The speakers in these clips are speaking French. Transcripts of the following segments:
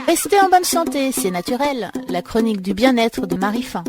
Restez en bonne santé, c'est naturel. La chronique du bien-être de Marie Fin.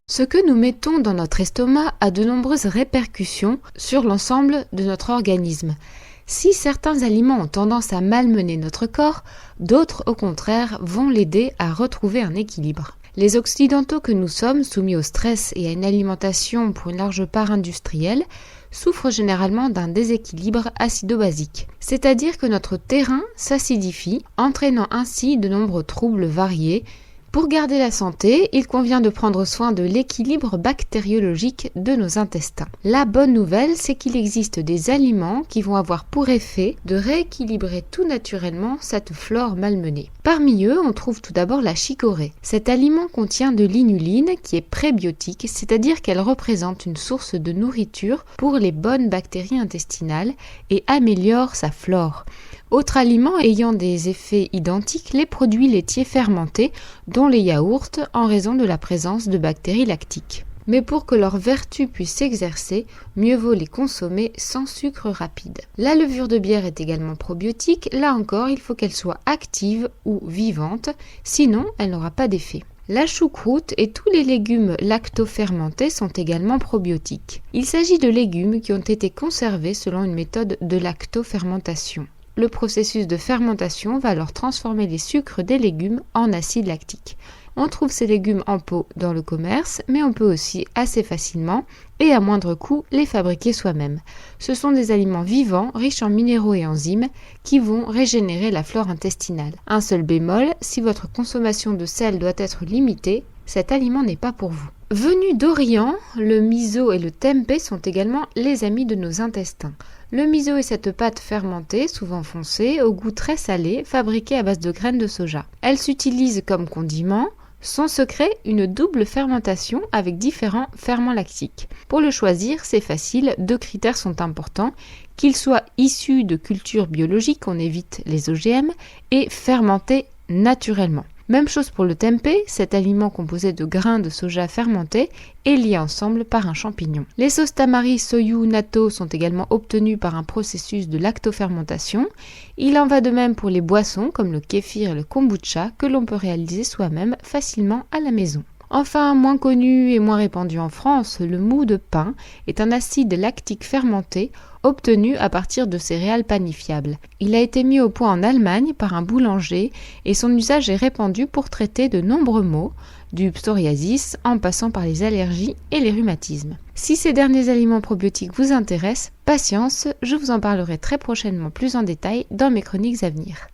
Ce que nous mettons dans notre estomac a de nombreuses répercussions sur l'ensemble de notre organisme. Si certains aliments ont tendance à malmener notre corps, d'autres au contraire vont l'aider à retrouver un équilibre. Les Occidentaux que nous sommes, soumis au stress et à une alimentation pour une large part industrielle, souffrent généralement d'un déséquilibre acido-basique. C'est-à-dire que notre terrain s'acidifie, entraînant ainsi de nombreux troubles variés. Pour garder la santé, il convient de prendre soin de l'équilibre bactériologique de nos intestins. La bonne nouvelle, c'est qu'il existe des aliments qui vont avoir pour effet de rééquilibrer tout naturellement cette flore malmenée. Parmi eux, on trouve tout d'abord la chicorée. Cet aliment contient de l'inuline qui est prébiotique, c'est-à-dire qu'elle représente une source de nourriture pour les bonnes bactéries intestinales et améliore sa flore. Autre aliment ayant des effets identiques, les produits laitiers fermentés, dont les yaourts, en raison de la présence de bactéries lactiques. Mais pour que leurs vertus puissent s'exercer, mieux vaut les consommer sans sucre rapide. La levure de bière est également probiotique, là encore il faut qu'elle soit active ou vivante, sinon elle n'aura pas d'effet. La choucroute et tous les légumes lactofermentés sont également probiotiques. Il s'agit de légumes qui ont été conservés selon une méthode de lactofermentation. Le processus de fermentation va alors transformer les sucres des légumes en acide lactique. On trouve ces légumes en pot dans le commerce, mais on peut aussi assez facilement et à moindre coût les fabriquer soi-même. Ce sont des aliments vivants, riches en minéraux et enzymes, qui vont régénérer la flore intestinale. Un seul bémol, si votre consommation de sel doit être limitée, cet aliment n'est pas pour vous. Venus d'Orient, le miso et le tempeh sont également les amis de nos intestins. Le miso est cette pâte fermentée, souvent foncée, au goût très salé, fabriquée à base de graines de soja. Elle s'utilise comme condiment. Son secret, une double fermentation avec différents ferments lactiques. Pour le choisir, c'est facile, 2 critères sont importants, qu'il soit issu de cultures biologiques, on évite les OGM, et fermenté naturellement. Même chose pour le tempeh, cet aliment composé de grains de soja fermentés est lié ensemble par un champignon. Les sauces tamari, soyu, natto sont également obtenues par un processus de lactofermentation. Il en va de même pour les boissons comme le kéfir et le kombucha que l'on peut réaliser soi-même facilement à la maison. Enfin, moins connu et moins répandu en France, le mou de pain est un acide lactique fermenté obtenu à partir de céréales panifiables. Il a été mis au point en Allemagne par un boulanger et son usage est répandu pour traiter de nombreux maux, du psoriasis en passant par les allergies et les rhumatismes. Si ces derniers aliments probiotiques vous intéressent, patience, je vous en parlerai très prochainement plus en détail dans mes chroniques à venir.